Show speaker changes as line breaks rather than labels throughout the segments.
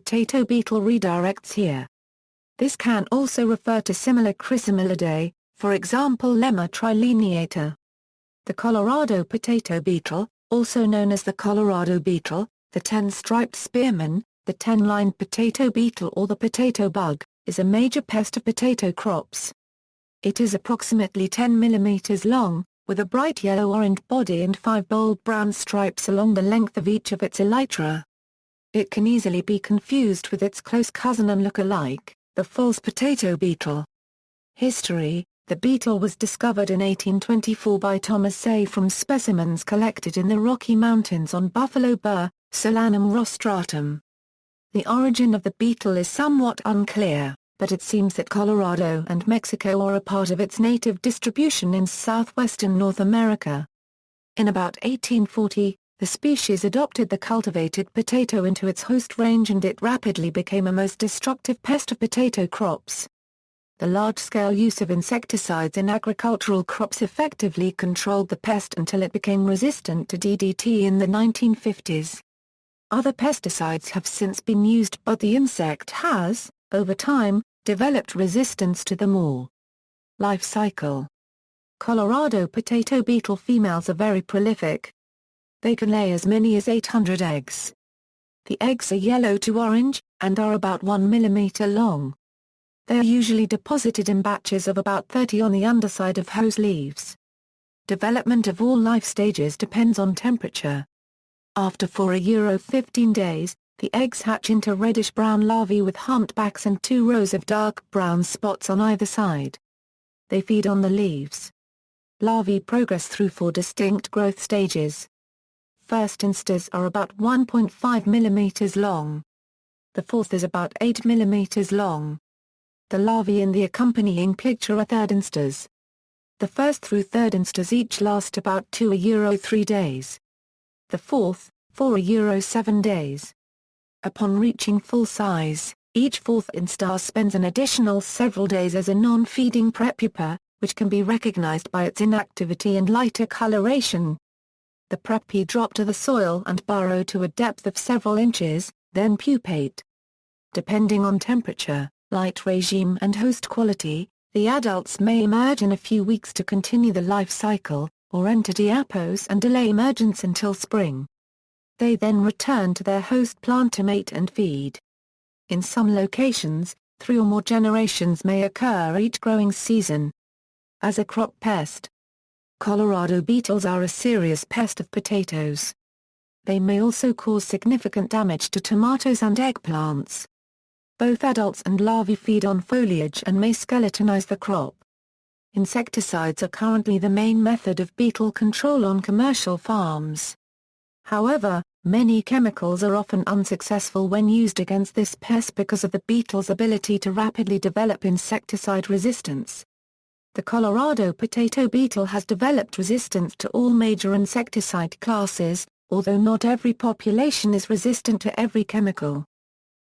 potato beetle redirects here. This can also refer to similar Chrysomelidae, for example Lema trilineata. The Colorado potato beetle, also known as the Colorado beetle, the 10-striped spearman, the 10-lined potato beetle or the potato bug, is a major pest of potato crops. It is approximately 10 millimeters long, with a bright yellow-orange body and 5 bold brown stripes along the length of each of its elytra. It can easily be confused with its close cousin and look-alike, the false potato beetle. History: the beetle was discovered in 1824 by Thomas Say from specimens collected in the Rocky Mountains on buffalo burr, Solanum rostratum. The origin of the beetle is somewhat unclear, but it seems that Colorado and Mexico are a part of its native distribution in southwestern North America. In about 1840, the species adopted the cultivated potato into its host range and it rapidly became a most destructive pest of potato crops. The large-scale use of insecticides in agricultural crops effectively controlled the pest until it became resistant to DDT in the 1950s. Other pesticides have since been used but the insect has, over time, developed resistance to them all. Life cycle: Colorado potato beetle females are very prolific. They can lay as many as 800 eggs. The eggs are yellow to orange, and are about 1 millimeter long. They are usually deposited in batches of about 30 on the underside of hose leaves. Development of all life stages depends on temperature. After 4-15 days, the eggs hatch into reddish-brown larvae with humpbacks and 2 rows of dark brown spots on either side. They feed on the leaves. Larvae progress through 4 distinct growth stages. First instars are about 1.5 millimeters long. The fourth is about 8 millimeters long. The larvae in the accompanying picture are third instars. The first through third instars each last about 2-3 days. The fourth, 4-7 days. Upon reaching full size, each fourth instar spends an additional several days as a non-feeding prepupa, which can be recognized by its inactivity and lighter coloration. The prepupae drop to the soil and burrow to a depth of several inches, then pupate. Depending on temperature, light regime and host quality, the adults may emerge in a few weeks to continue the life cycle, or enter diapause and delay emergence until spring. They then return to their host plant to mate and feed. In some locations, 3 or more generations may occur each growing season. As a crop pest, Colorado beetles are a serious pest of potatoes. They may also cause significant damage to tomatoes and eggplants. Both adults and larvae feed on foliage and may skeletonize the crop. Insecticides are currently the main method of beetle control on commercial farms. However, many chemicals are often unsuccessful when used against this pest because of the beetle's ability to rapidly develop insecticide resistance. The Colorado potato beetle has developed resistance to all major insecticide classes, although not every population is resistant to every chemical.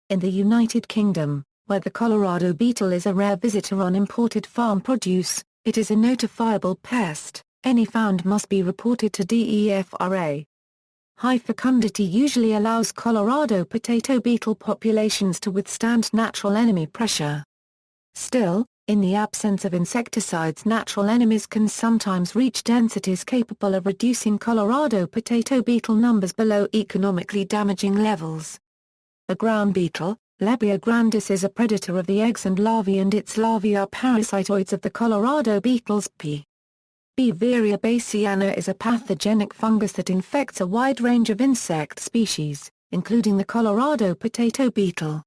In the United Kingdom, where the Colorado beetle is a rare visitor on imported farm produce, it is a notifiable pest. Any found must be reported to DEFRA. High fecundity usually allows Colorado potato beetle populations to withstand natural enemy pressure. Still, in the absence of insecticides, natural enemies can sometimes reach densities capable of reducing Colorado potato beetle numbers below economically damaging levels. A ground beetle, Lebia grandis, is a predator of the eggs and larvae, and its larvae are parasitoids of the Colorado beetle's P. Beveria bassiana is a pathogenic fungus that infects a wide range of insect species, including the Colorado potato beetle.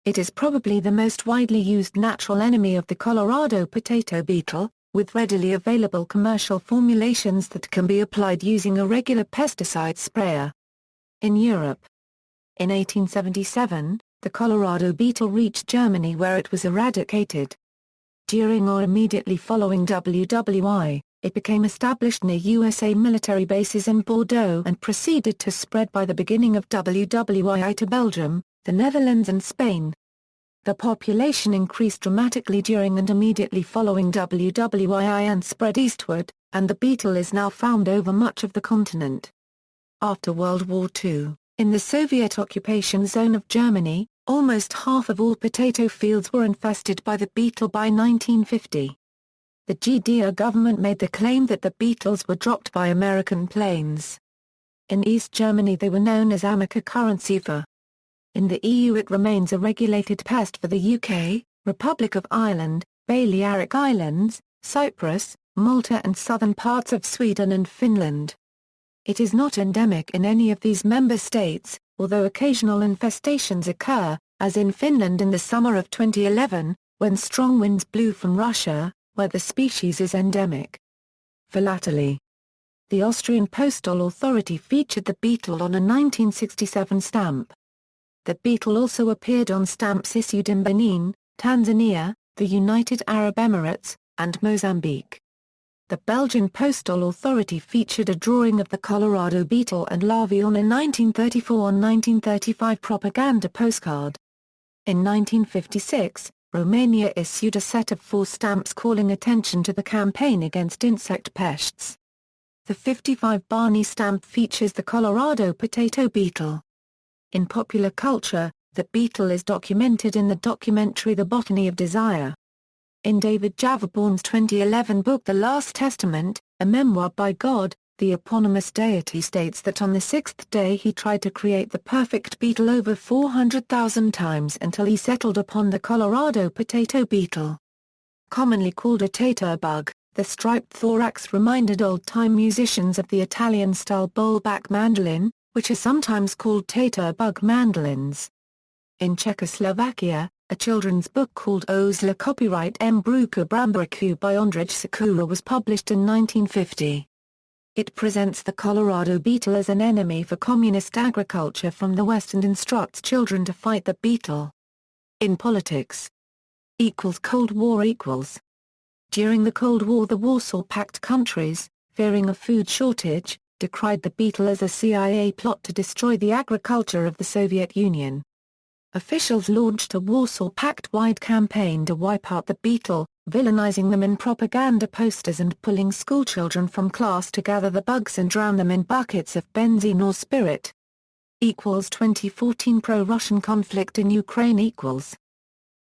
It is probably the most widely used natural enemy of the Colorado potato beetle, with readily available commercial formulations that can be applied using a regular pesticide sprayer. In Europe, in 1877, the Colorado beetle reached Germany, where it was eradicated. During or immediately following WWI, it became established near USA military bases in Bordeaux and proceeded to spread by the beginning of WWI to Belgium, the Netherlands and Spain. The population increased dramatically during and immediately following WWI and spread eastward, and the beetle is now found over much of the continent. After World War II, in the Soviet occupation zone of Germany, Almost half of all potato fields were infested by the beetle by 1950. The GDR government made the claim that the beetles were dropped by American planes. In East Germany they were known as Amica currencyfer. In the EU it remains a regulated pest for the UK, Republic of Ireland, Balearic Islands, Cyprus, Malta and southern parts of Sweden and Finland. It is not endemic in any of these member states, although occasional infestations occur, as in Finland in the summer of 2011, when strong winds blew from Russia, where the species is endemic. Philately. The Austrian Postal Authority featured the beetle on a 1967 stamp. The beetle also appeared on stamps issued in Benin, Tanzania, the United Arab Emirates, and Mozambique. The Belgian Postal Authority featured a drawing of the Colorado beetle and larvae on a 1934-1935 propaganda postcard. In 1956, Romania issued a set of 4 stamps calling attention to the campaign against insect pests. The 55 Barney stamp features the Colorado potato beetle. In popular culture, the beetle is documented in the documentary The Botany of Desire. In David Javerbaum's 2011 book The Last Testament, a memoir by God, the eponymous deity states that on the 6th day he tried to create the perfect beetle over 400,000 times until he settled upon the Colorado potato beetle. Commonly called a tater bug, the striped thorax reminded old-time musicians of the Italian-style bowl-back mandolin, which are sometimes called tater bug mandolins. In Czechoslovakia, a children's book called Ozla copyright M. Bruka Brambraku by Ondřej Sakura was published in 1950. It presents the Colorado beetle as an enemy for communist agriculture from the West and instructs children to fight the beetle. In politics. Cold War equals. During the Cold War the Warsaw Pact countries, fearing a food shortage, decried the beetle as a CIA plot to destroy the agriculture of the Soviet Union. Officials launched a Warsaw Pact-wide campaign to wipe out the beetle, villainizing them in propaganda posters and pulling schoolchildren from class to gather the bugs and drown them in buckets of benzene or spirit. 2014 pro-Russian conflict in Ukraine equals.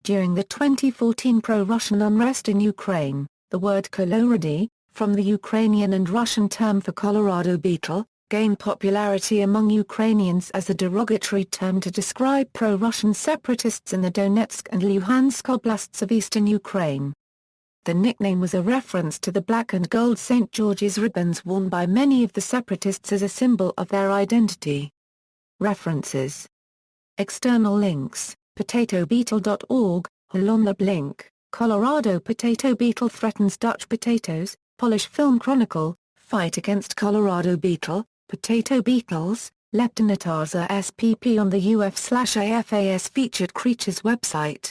During the 2014 pro-Russian unrest in Ukraine, the word kolorady, from the Ukrainian and Russian term for Colorado beetle, gained popularity among Ukrainians as a derogatory term to describe pro-Russian separatists in the Donetsk and Luhansk oblasts of eastern Ukraine. The nickname was a reference to the black and gold St. George's ribbons worn by many of the separatists as a symbol of their identity. References. External links, potatobeetle.org, Hollandlab link, Colorado potato beetle threatens Dutch potatoes, Polish Film Chronicle, fight against Colorado beetle, potato beetles, Leptonetarza spp on the UF/AFAS featured creatures website.